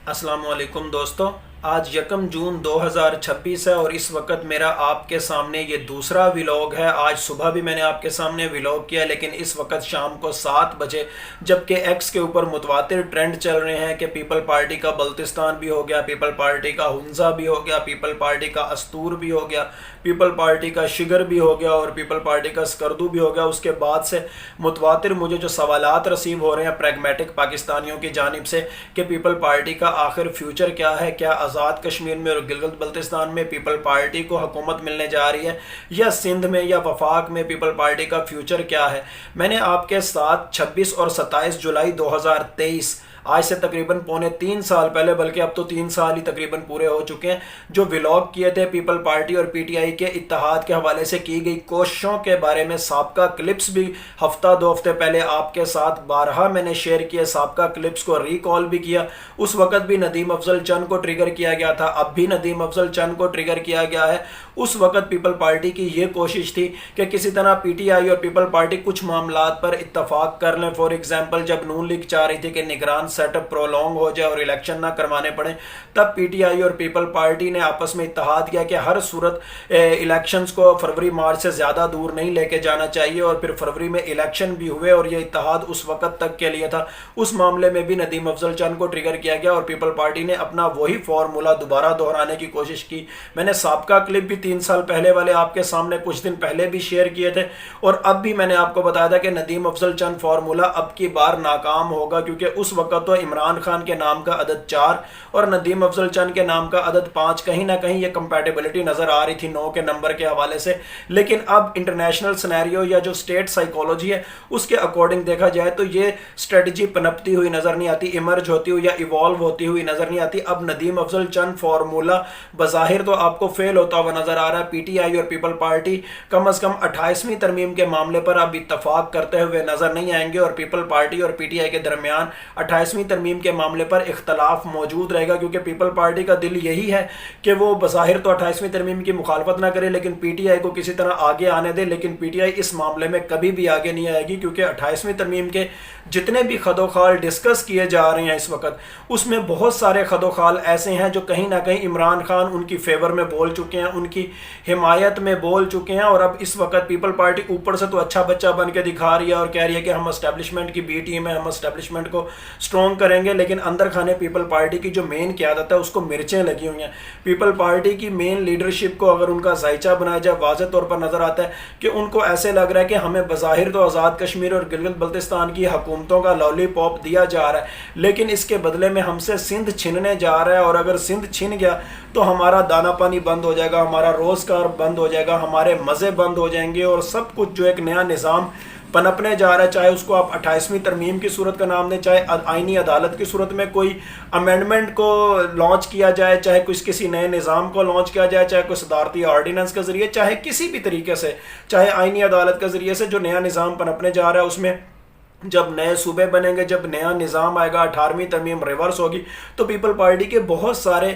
السلام علیکم دوستو، آج یکم جون 2026 ہے اور اس وقت میرا آپ کے سامنے یہ دوسرا ولاگ ہے۔ آج صبح بھی میں نے آپ کے سامنے ولاگ کیا، لیکن اس وقت شام کو 7 بجے، جبکہ ایکس کے اوپر متواتر ٹرینڈ چل رہے ہیں کہ پیپل پارٹی کا بلتستان بھی ہو گیا، پیپل پارٹی کا ہنزا بھی ہو گیا، پیپل پارٹی کا استور بھی ہو گیا، پیپل پارٹی کا شگر بھی ہو گیا اور پیپل پارٹی کا سکردو بھی ہو گیا۔ اس کے بعد سے متواتر مجھے جو سوالات رسیو ہو رہے ہیں پریگمیٹک پاکستانیوں کی جانب سے کہ پیپل پارٹی کا آخر فیوچر کیا ہے، کیا آزاد کشمیر میں اور گلگت بلتستان میں پیپل پارٹی کو حکومت ملنے جا رہی ہے یا سندھ میں یا وفاق میں پیپل پارٹی کا فیوچر کیا ہے۔ میں نے آپ کے ساتھ 26 اور 27 جولائی 2023 آج سے تقریباً 2.25 سال پہلے، بلکہ اب تو 3 سال ہی تقریباً پورے ہو چکے ہیں، جو ولاگ کیے تھے پیپل پارٹی اور پی ٹی آئی کے اتحاد کے حوالے سے کی گئی کوششوں کے بارے میں۔ سابقہ کلپس بھی ہفتہ 2 ہفتے پہلے آپ کے ساتھ بارہا میں نے شیئر کیے، سابقہ کلپس کو ریکال بھی کیا۔ اس وقت بھی ندیم افضل چند کو ٹریگر کیا گیا تھا، اب بھی ندیم افضل چند کو ٹریگر کیا گیا ہے۔ اس وقت پیپل پارٹی کی یہ کوشش تھی کہ کسی طرح پی ٹی آئی اور پیپل پارٹی کچھ معاملات پر اتفاق کر لیں۔ فار ایگزامپل، جب نون لیگ چاہ رہی تھی کہ نگران سیٹ اپ پرولونگ ہو جائے اور الیکشن نہ کروانے پڑیں، تب پی ٹی آئی اور پیپل پارٹی نے آپس میں اتحاد کیا کہ ہر صورت الیکشنز کو فروری مارچ سے زیادہ دور نہیں لے کے جانا چاہیے، اور پھر فروری میں الیکشن بھی ہوئے اور یہ اتحاد اس وقت تک کے لیے تھا۔ اس معاملے میں بھی ندیم افضل چند کو ٹریگر کیا گیا اور پیپل پارٹی نے اپنا وہی فارمولا دوبارہ دہرانے کی کوشش کی۔ میں نے سابقہ کلپ بھی 3 سال پہلے والے آپ کے سامنے کچھ دن پہلے بھی شیئر کیے تھے، اور اب بھی میں نے آپ کو بتایا تھا کہ ندیم افضل چند فارمولا اب کی بار ناکام ہوگا، کیونکہ اس وقت تو عمران خان کے نام کا عدد 4 اور ندیم افضل چند کے نام کا عدد 5، کہیں نہ کہیں یہ کمپیٹیبلٹی نظر آ رہی تھی 9 کے نمبر کے حوالے سے۔ لیکن اب انٹرنیشنل سینیریو یا جو اسٹیٹ سائیکولوجی ہے اس کے اکارڈنگ دیکھا جائے تو یہ اسٹریٹجی پنپتی ہوئی نظر نہیں آتی، ایمرج ہوتی ہوئی یا ایوالو ہوتی ہوئی نظر نہیں آتی۔ اب ندیم افضل چند فارمولا بظاہر تو آپ کو فیل ہوتا ہوا نظر آ رہا ہے۔ پی ٹی آئی اور پیپل پارٹی کم از کم 28ویں ترمیم کے معاملے پر اب اتفاق کرتے ہوئے نظر نہیں آئیں گے، اور پیپل پارٹی اور پی ٹی آئی کے درمیان 28ویں ترمیم کے معاملے پر اختلاف موجود رہے گا، کیونکہ پیپل پارٹی کا دل یہی ہے کہ وہ بظاہر تو 28ویں ترمیم کی مخالفت نہ کرے لیکن پی ٹی آئی کو کسی طرح آگے آنے دے۔ لیکن پی ٹی آئی اس معاملے میں کبھی بھی آگے نہیں آئے گی، کیونکہ 28ویں ترمیم کے جتنے بھی خد و خال ڈسکس کیے جا رہے ہیں اس وقت، اس میں بہت سارے خد و خال ایسے ہیں جو کہیں نہ کہیں عمران خان ان کی فیور میں بول چکے ہیں، ان کی حمایت میں بول چکے ہیں، اور اب اس وقت پیپل پارٹی اوپر سے تو اچھا بچہ بن کے دکھا رہی ہے اور کہہ رہی ہے کہ ہم اسٹیبلشمنٹ کی بی ٹیم ہے، ہم اسٹیبلشمنٹ کو سٹرونگ کریں گے، لیکن اندر کھانے پیپل پارٹی کی جو مین قیادت ہے اس کو مرچیں لگی ہوئی ہیں۔ پیپل پارٹی کی مین لیڈرشپ کو اگر ان کا ذائچہ بنایا جائے، واضح طور پر نظر آتا ہے کہ ان کو ایسے لگ رہا ہے کہ ہمیں بظاہر تو آزاد کشمیر اور گلگت بلتستان کی حکومتوں کا لالی پاپ دیا جا رہا ہے، لیکن اس کے بدلے میں ہم سے سندھ چھننے جا رہا ہے، اور اگر سندھ چھن گیا تو ہمارا دانا پانی بند ہو جائے گا، ہمارا روزگار بند ہو جائے گا، ہمارے مزے بند ہو جائیں گے، اور سب کچھ جو ایک نیا نظام پنپنے جا رہا ہے، چاہے اس کو آپ 28ویں ترمیم کی صورت کا نام دیں، چاہے آئینی عدالت کی صورت میں کوئی امینڈمنٹ کو لانچ کیا جائے، چاہے کسی نئے نظام کو لانچ کیا جائے، چاہے کوئی صدارتی آرڈیننس کے ذریعے، چاہے کسی بھی طریقے سے، چاہے آئینی عدالت کے ذریعے سے، جو نیا نظام پنپنے جا رہا ہے اس میں جب نئے صوبے بنیں گے، جب نیا نظام آئے گا، 18ویں ترمیم ریورس ہوگی، تو پیپل پارٹی کے بہت سارے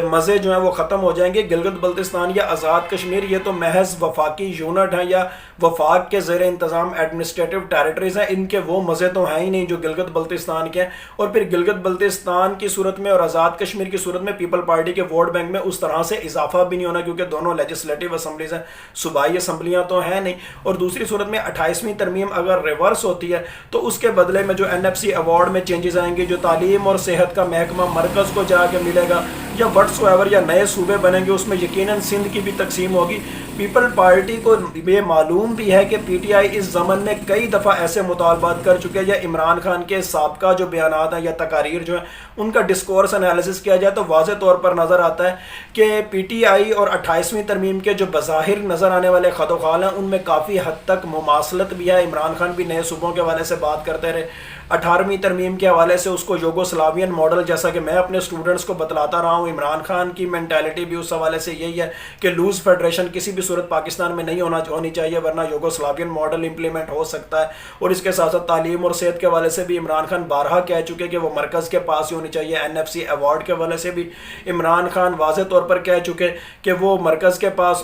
مزے جو ہیں وہ ختم ہو جائیں گے۔ گلگت بلتستان یا آزاد کشمیر یہ تو محض وفاقی یونٹ ہیں یا وفاق کے زیر انتظام ایڈمنسٹریٹو ٹیریٹریز ہیں، ان کے وہ مزے تو ہیں ہی نہیں جو گلگت بلتستان کے ہیں۔ اور پھر گلگت بلتستان کی صورت میں اور آزاد کشمیر کی صورت میں پیپل پارٹی کے ووٹ بینک میں اس طرح سے اضافہ بھی نہیں ہونا، کیونکہ دونوں لیجسلیٹو اسمبلیز ہیں، صوبائی اسمبلیاں تو ہیں نہیں۔ اور دوسری صورت میں 28ویں ترمیم اگر ریورس ہوتی ہے تو اس کے بدلے میں جو این ایف سی ایوارڈ میں چینجز آئیں گے، جو تعلیم اور صحت کا محکمہ مرکز کو جا کے ملے گا یا وٹس ایور، یا نئے صوبے بنیں گے، اس میں یقیناً سندھ کی بھی تقسیم ہوگی۔ پیپل پارٹی کو یہ معلوم بھی ہے کہ پی ٹی آئی اس ضمن میں کئی دفعہ ایسے مطالبات کر چکے ہیں، یا عمران خان کے سابقہ جو بیانات ہیں یا تقاریر جو ہیں ان کا ڈسکورس انالیسس کیا جائے تو واضح طور پر نظر آتا ہے کہ پی ٹی آئی اور 28ویں ترمیم کے جو بظاہر نظر آنے والے خد و خال ہیں ان میں کافی حد تک مماثلت بھی ہے۔ عمران خان بھی نئے صوبوں کے حوالے سے بات کرتے رہے، 18ویں ترمیم کے حوالے سے اس کو یوگوسلاوین ماڈل، جیسا کہ میں اپنے اسٹوڈنٹس کو بتلاتا رہا ہوں، عمران خان کی مینٹیلٹی بھی اس حوالے سے یہی ہے کہ لوز فیڈریشن کسی بھی صورت پاکستان میں نہیں ہونی چاہیے، ورنہ یوگوسلاوین ماڈل امپلیمنٹ ہو سکتا ہے۔ اور اس کے ساتھ ساتھ تعلیم اور صحت کے حوالے سے بھی عمران خان بارہا کہہ چکے کہ وہ مرکز کے پاس ہی ہونی چاہیے۔ این ایف سی ایوارڈ کے حوالے سے بھی عمران خان واضح طور پر کہہ چکے کہ وہ مرکز کے پاس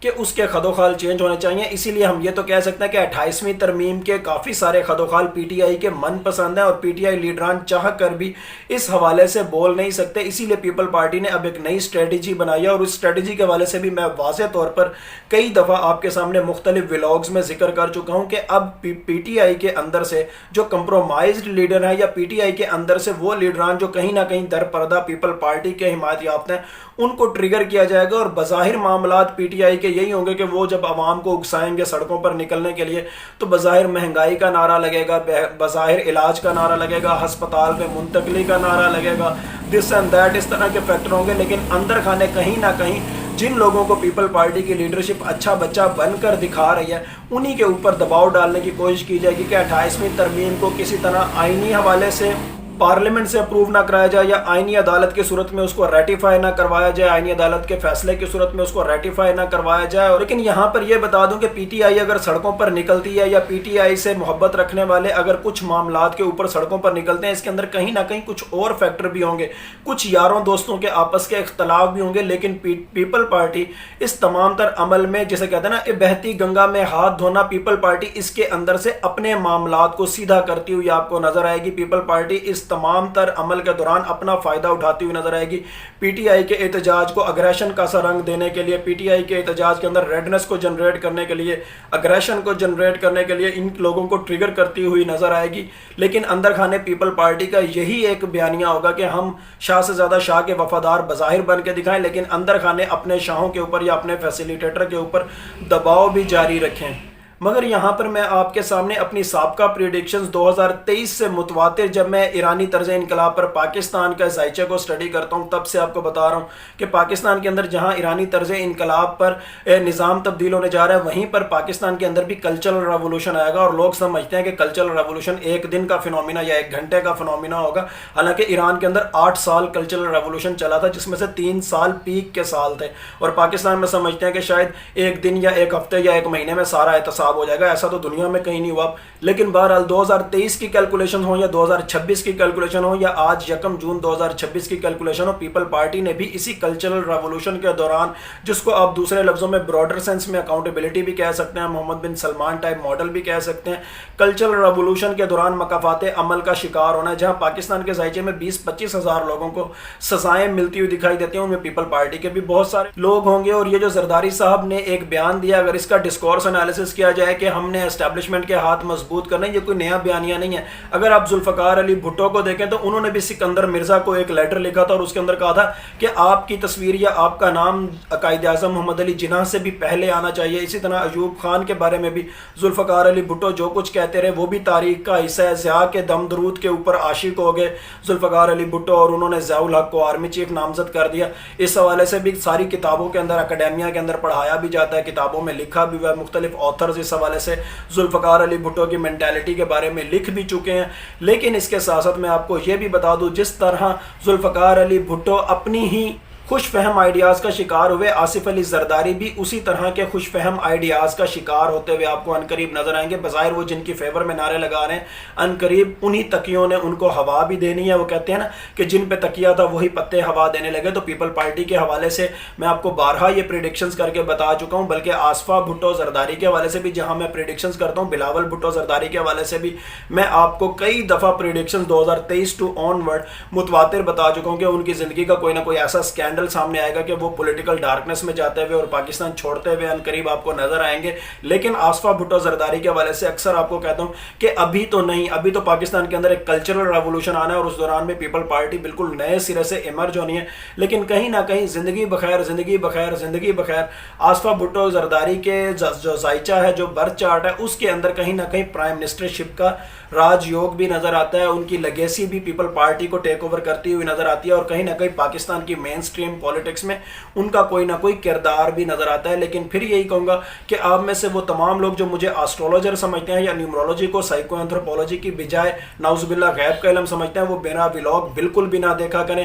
کہ اس کے خدوخال چینج ہونے چاہیے. اسی لیے ہم یہ تو کہہ سکتے ہیں کہ 28ویں ترمیم کے کافی سارے خدوخال پی ٹی آئی کے من پسند ہیں اور پی ٹی آئی لیڈران چاہ کر بھی اس حوالے سے بول نہیں سکتے. اسی لیے پیپل پارٹی نے اب ایک نئی اسٹریٹجی بنائی ہے اور اس اسٹریٹجی کے حوالے سے بھی میں واضح طور پر کئی دفعہ آپ کے سامنے مختلف ولاگز میں ذکر کر چکا ہوں کہ اب پی ٹی آئی کے اندر سے جو کمپرومائزڈ لیڈر ہیں یا پی ٹی آئی کے اندر سے وہ لیڈران جو کہیں نہ کہیں در پردہ پیپل پارٹی کے حمایت یافتہ ہیں ان کو ٹریگر کیا جائے گا. اور بظاہر معاملات پی ٹی آئی کے یہی ہوں گے کہ وہ جب عوام کو اکسائیں گے سڑکوں پر نکلنے کے لیے تو بظاہر مہنگائی کا نعرہ لگے گا, بظاہر علاج کا نعرہ لگے گا, ہسپتال میں منتقلی کا نعرہ لگے گا, دس اینڈ دیٹ, اس طرح کے فیکٹر ہوں گے. لیکن اندر کھانے کہیں نہ کہیں جن لوگوں کو پیپل پارٹی کی لیڈرشپ اچھا بچہ بن کر دکھا رہی ہے انہی کے اوپر دباؤ ڈالنے کی کوشش کی جائے گی کہ 28ویں ترمیم کو کسی طرح آئینی حوالے سے پارلیمنٹ سے اپروو نہ کرایا جائے یا آئینی عدالت کی صورت میں اس کو ریٹیفائی نہ کروایا جائے, آئینی عدالت کے فیصلے کی صورت میں اس کو ریٹیفائی نہ کروایا جائے. لیکن یہاں پر یہ بتا دوں کہ پی ٹی آئی اگر سڑکوں پر نکلتی ہے یا پی ٹی آئی سے محبت رکھنے والے اگر کچھ معاملات کے اوپر سڑکوں پر نکلتے ہیں اس کے اندر کہیں نہ کہیں کچھ اور فیکٹر بھی ہوں گے, کچھ یاروں دوستوں کے آپس کے اختلاف بھی ہوں گے. لیکن پیپل پارٹی اس تمام تر عمل میں جسے کہتے ہیں نا بہتی گنگا میں ہاتھ دھونا, پیپل پارٹی اس کے اندر سے اپنے معاملات کو سیدھا کرتی ہوئی آپ کو نظر آئے گی. پیپل پارٹی اس تمام تر عمل کے دوران اپنا فائدہ اٹھاتی ہوئی نظر آئے گی. پی ٹی آئی کے احتجاج کو اگریشن کا سا رنگ دینے کے لیے, پی ٹی آئی کے احتجاج کے اندر ریڈنس کو جنریٹ کرنے کے لیے, اگریشن کو جنریٹ کرنے کے لیے ان لوگوں کو ٹریگر کرتی ہوئی نظر آئے گی. لیکن اندر کھانے پیپل پارٹی کا یہی ایک بیانیہ ہوگا کہ ہم شاہ سے زیادہ شاہ کے وفادار بظاہر بن کے دکھائیں لیکن اندر کھانے اپنے شاہوں کے اوپر یا اپنے فیسیلیٹیٹر کے اوپر دباؤ بھی جاری رکھیں. مگر یہاں پر میں آپ کے سامنے اپنی سابقہ پریڈکشنز 2023 سے متواتر جب میں ایرانی طرز انقلاب پر پاکستان کا ذائچہ کو سٹڈی کرتا ہوں تب سے آپ کو بتا رہا ہوں کہ پاکستان کے اندر جہاں ایرانی طرز انقلاب پر نظام تبدیل ہونے جا رہا ہے وہیں پر پاکستان کے اندر بھی کلچرل ریولوشن آئے گا. اور لوگ سمجھتے ہیں کہ کلچرل ریولوشن ایک دن کا فنومینا یا ایک گھنٹے کا فنومینا ہوگا, حالانکہ ایران کے اندر 8 سال کلچرل ریولوشن چلا تھا جس میں سے 3 سال پیک کے سال تھے. اور پاکستان میں سمجھتے ہیں کہ شاید ایک دن یا ایک ہفتے یا ایک مہینے میں سارا احتساب ہو جائے گا. ایسا تو دنیا میں کہیں نہیں ہوا. لیکن بہرحال 2023 کی کیلکولیشن ہو یا 2026 کی کیلکولیشن ہو یا آج 1 جون 2026 کی کیلکولیشن ہو, پیپل پارٹی نے بھی اسی کلچرل ریولوشن کے دوران, جس کو آپ دوسرے لفظوں میں براڈر سینس میں اکاؤنٹیبلٹی بھی کہہ سکتے ہیں, محمد بن سلمان ٹائپ ماڈل بھی کہہ سکتے ہیں, کلچرل ریولوشن کے دوران مکافات عمل کا شکار ہونا ہے. جہاں پاکستان کے ذائچے میں 20-25 ہزار لوگوں کو سزائیں ملتی ہوئی دکھائی دیتی ہیں ان میں پیپل پارٹی کے بھی بہت سارے لوگ ہوں گے. اور یہ جو زرداری صاحب نے ایک بیان دیا, اگر اس کا ڈسکورس انالیسس کیا جائے کہ ہم نے اسٹیبلشمنٹ کے ہاتھ مضبوط کرنے, یہ کوئی نیا بیانیہ نہیں ہے. اگر آپ ذوالفقار علی بھٹو کو دیکھیں تو انہوں نے بھی سکندر مرزا کو ایک لیٹر لکھا تھا اور اس کے اندر کہا تھا کہ آپ کی تصویر یا آپ کا نام قائد اعظم محمد علی جناح سے بھی پہلے آنا چاہیے. اسی طرح ایوب خان کے بارے میں بھی ذوالفقار علی بھٹو جو کچھ کہتے رہے وہ بھی تاریخ کا حصہ ہے. ضیاء کے دم درود کے اوپر عاشق ہو گئے ذوالفقار علی بھٹو اور انہوں نے ضیاء الحق کو آرمی چیف نامزد کر دیا. اس حوالے سے بھی ساری کتابوں کے اندر, اکیڈیمیا کے اندر پڑھایا بھی جاتا ہے, کتابوں میں لکھا بھی ہوا ہے. مختلف آتھرز اس حوالے سے ذوالفقار علی بھٹو کی مینٹیلٹی کے بارے میں لکھ بھی چکے ہیں. لیکن اس کے ساتھ ساتھ میں آپ کو یہ بھی بتا دوں جس طرح ذوالفقار علی بھٹو اپنی ہی خوش فہم آئیڈیاز کا شکار ہوئے, آصف علی زرداری بھی اسی طرح کے خوش فہم آئیڈیاز کا شکار ہوتے ہوئے آپ کو عنقریب نظر آئیں گے. بظاہر وہ جن کی فیور میں نعرے لگا رہے ہیں, عنقریب انہی تکیوں نے ان کو ہوا بھی دینی ہے. وہ کہتے ہیں نا کہ جن پہ تکیہ تھا وہی پتے ہوا دینے لگے. تو پیپل پارٹی کے حوالے سے میں آپ کو بارہا یہ پریڈکشنز کر کے بتا چکا ہوں, بلکہ آصفہ بھٹو زرداری کے حوالے سے بھی جہاں میں پریڈکشنز کرتا ہوں, بلاول بھٹو زرداری کے حوالے سے بھی میں آپ کو کئی دفعہ پریڈکشنز 2023 ٹو آن ورڈ متواتر بتا چکا ہوں کہ ان کی زندگی کا کوئی نہ کوئی ایسا اسکینڈل سامنے آئے گا کہ وہ پولیٹیکل ڈارکنس میں جاتے ہوئے اور پاکستان چھوڑتے ہوئے عنقریب آپ کو نظر آئیں گے. لیکن آصفہ بھٹو زرداری کے حوالے سے اکثر آپ کو کہتا ہوں کہ ابھی تو نہیں, ابھی تو پاکستان کے اندر ایک کلچرل ریولوشن آنا ہے اور اس دوران میں پیپل پارٹی بالکل نئے سرے سے ایمرج ہونی ہے. لیکن کہیں نہ کہیں زندگی بخیر, زندگی بخیر, زندگی بخیر. آصفہ بھٹو زرداری کے جو ذائچہ ہے, جو برتھ چارٹ ہے, اس کے اندر کہیں نہ کہیں پرائم منسٹر شپ کا راج یوگ بھی نظر آتا ہے. ان کی لیگیسی بھی پیپل پارٹی کو ٹیک اوور کرتی ہوئی نظر آتی ہے اور کہیں نہ کہیں پاکستان کی مین سٹریم پولیٹکس میں ان کا کوئی نہ کوئی کردار بھی نظر آتا ہے. لیکن پھر یہی کہوں گا کہ آپ میں سے وہ تمام لوگ جو مجھے آسٹرولوجر سمجھتے ہیں یا نیومرولوجی کو سائیکو اینتھروپولوجی کی بجائے نعوذ باللہ غیب کا علم سمجھتے ہیں, وہ بنا ولاگ بالکل بھی نہ دیکھا کریں.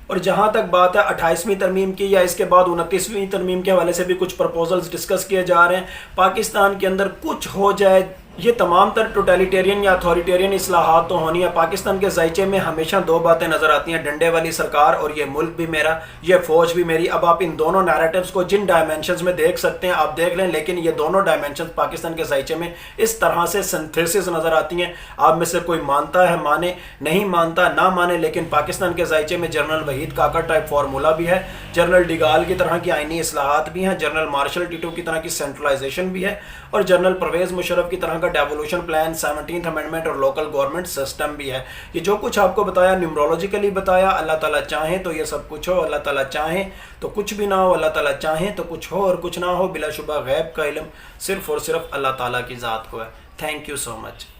اور جہاں تک بات ہے 28ویں ترمیم کی یا اس کے بعد 29ویں ترمیم کے حوالے سے بھی کچھ پرپوزلز ڈسکس کیے جا رہے ہیں. پاکستان کے اندر کچھ ہو جائے, یہ تمام تر ٹوٹیلیٹیرین یا اتھارٹیرین اصلاحات تو ہونی ہے۔ پاکستان کے ذائچے میں ہمیشہ دو باتیں نظر آتی ہیں، ڈنڈے والی سرکار اور یہ ملک بھی میرا، یہ فوج بھی میری۔ اب آپ ان دونوں نیریٹیوز کو جن ڈائمینشنز میں دیکھ سکتے ہیں آپ دیکھ لیں، لیکن یہ دونوں ڈائمینشنز پاکستان کے ذائچے میں اس طرح سے سنتھیسس نظر آتی ہیں۔ آپ میں سے کوئی مانتا ہے مانے، نہیں مانتا نہ مانے، لیکن پاکستان کے ذائچے میں general Waheed Kakar type formula بھی ہے، جنرل ڈیگال کی طرح کی آئینی اصلاحات بھی ہیں، جنرل مارشل ٹیٹو کی طرح کی سینٹرلائزیشن بھی ہے، اور جنرل پرویز مشرف کی طرح کا ڈیولوشن پلان، 17th امینڈمنٹ اور لوکل گورنمنٹ سسٹم بھی ہے۔ یہ جو کچھ آپ کو بتایا نیومرولوجیکلی بتایا، اللہ تعالیٰ چاہیں تو یہ سب کچھ ہو، اللہ تعالیٰ چاہیں تو کچھ بھی نہ ہو، اللہ تعالیٰ چاہیں تو کچھ ہو اور کچھ نہ ہو۔ بلا شبہ غیب کا علم صرف اور صرف اللہ تعالیٰ کی ذات کو ہے۔ Thank you so much.